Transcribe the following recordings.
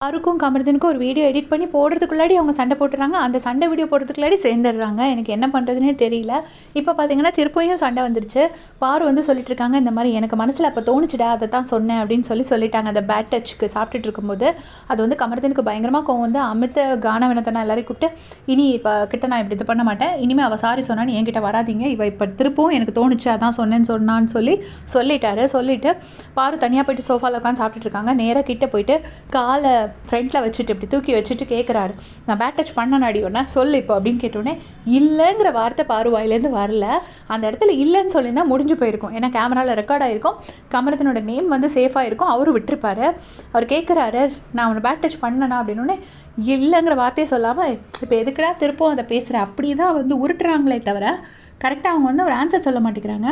யாருக்கும் கமருதனுக்கும் ஒரு video edit பண்ணி போடுறதுக்குள்ளாடி அவங்க சண்டை போட்டுறாங்க. அந்த சண்டை வீடியோ போடுறதுக்குள்ளாடி சேர்ந்துடுறாங்க. எனக்கு என்ன பண்ணுறதுனே தெரியல. இப்போ பார்த்தீங்கன்னா திருப்பியும் சண்டை வந்துருச்சு. பாரு வந்து சொல்லிட்டு இருக்காங்க, இந்த மாதிரி எனக்கு மனசில் அப்போ தோணுச்சுடா, அதை தான் சொன்னேன் அப்படின்னு சொல்லிட்டாங்க. அந்த பேட் டச்சுக்கு சாப்பிட்டுட்டு இருக்கும்போது அது வந்து கமருதனுக்கு பயங்கரமாக கோவம் வந்து அமித்த கானவினத்தனா எல்லாரையும் கூப்பிட்டு, இனி இப்போ கிட்ட நான் இப்படி இது பண்ண மாட்டேன், இனிமேல் அவள் சாரி சொன்னான்னு என்கிட்ட வராதிங்க, இவள் இப்போ திருப்பவும் எனக்கு தோணுச்சு அதான் சொன்னான்னு சொல்லிட்டாரு. சொல்லிட்டு பாரு தனியாக போயிட்டு சோஃபாவில் உட்காந்து சாப்பிட்டுட்டு இருக்காங்க. நேராக கிட்ட போயிட்டு காலை ஃப்ரண்ட்டில் வச்சுட்டு இப்படி தூக்கி வச்சுட்டு கேட்குறாரு, நான் பேட் டச் பண்ண அடியோன்னா சொல்லு இப்போ அப்படின்னு கேட்டோடனே இல்லைங்கிற வார்த்தை பாரு வாயிலேருந்து வரல. அந்த இடத்துல இல்லைன்னு சொல்லியிருந்தா முடிஞ்சு போயிருக்கும். ஏன்னா கேமராவில் ரெக்கார்ட் ஆகிருக்கும், கமருதனோட நேம் வந்து சேஃபாக இருக்கும், அவரும் விட்டுருப்பாரு. அவர் கேட்குறாரு, நான் அவனை பேட் டச் பண்ணனா அப்படின்னோடனே இல்லைங்கிற வார்த்தையை சொல்லாமல் இப்போ எதுக்குடா திருப்பவும் அதை பேசுகிற அப்படி தான் வந்து உருட்டுறாங்களே தவிர கரெக்டாக அவங்க வந்து ஒரு ஆன்சர் சொல்ல மாட்டேங்கிறாங்க.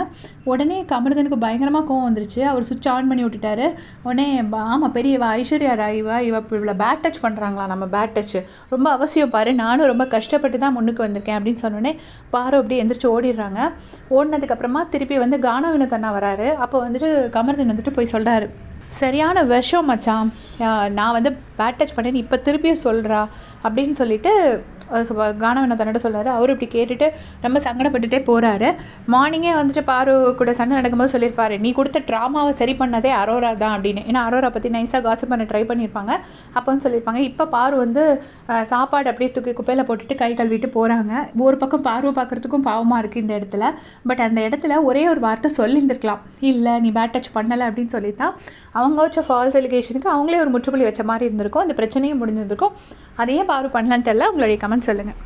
உடனே கமருதனுக்கு பயங்கரமாக கோவம் வந்துருச்சு. அவர் சுவிட்ச் ஆன் பண்ணி விட்டுட்டாரு. உடனே ஆமாம் பெரியவா ஐஸ்வர்யா ராய் இவ இவ்வளோ பேட் டச் பண்ணுறாங்களா, நம்ம பேட் டச் ரொம்ப அவசியம் பாரு, நானும் ரொம்ப கஷ்டப்பட்டு தான் முன்னுக்கு வந்திருக்கேன் அப்படின்னு சொன்னோடனே பாரு அப்படி எந்திரிச்சு ஓடிடுறாங்க. ஓடினதுக்கப்புறமா திருப்பி வந்து கானவினோத் வராரு. அப்போ வந்துட்டு கமருதன் வந்துட்டு போய் சொல்கிறாரு, சரியான விஷம் மச்சான், நான் வந்து பேட் டச் பண்ணேன்னு இப்போ திருப்பியும் சொல்கிறா அப்படின்னு சொல்லிட்டு கானவினோத் சொல்கிறாரு. அவர் இப்படி கேட்டுட்டு ரொம்ப சங்கடப்பட்டுட்டே போகிறாரு. மார்னிங்கே வந்துட்டு பாரு கூட சண்டை நடக்கும்போது சொல்லியிருப்பாரு, நீ கொடுத்த ட்ராமாவை சரி பண்ணதே அரோரா தான் அப்படின்னு. ஏன்னா அரோரா பற்றி நைஸாக காசிப் பண்ண ட்ரை பண்ணியிருப்பாங்க. அப்போன்னு சொல்லியிருப்பாங்க. இப்போ பாரு வந்து சாப்பாடு அப்படியே தூக்கி குப்பையில் போட்டுட்டு கை கழுவிட்டு போகிறாங்க. ஒரு பக்கம் பாருவை பார்க்குறதுக்கும் பாவமாக இருக்குது இந்த இடத்துல. பட் அந்த இடத்துல ஒரே ஒரு வார்த்தை சொல்லியிருந்துருக்கலாம், இல்லை நீ பேட் டச் பண்ணலை அப்படின்னு சொல்லித்தான் அவங்க வச்ச ஃபால்ஸ் எலிகேஷனுக்கு அவங்களே ஒரு முற்றுப்புள்ளி வச்ச மாதிரி இருந்திருக்கும். அந்த பிரச்சனையும் முடிஞ்சிருந்திருக்கும். அதையே பாரு பண்ணலான்னு தெரியல. உங்களுடைய கமெண்ட் சொல்லுங்கள்.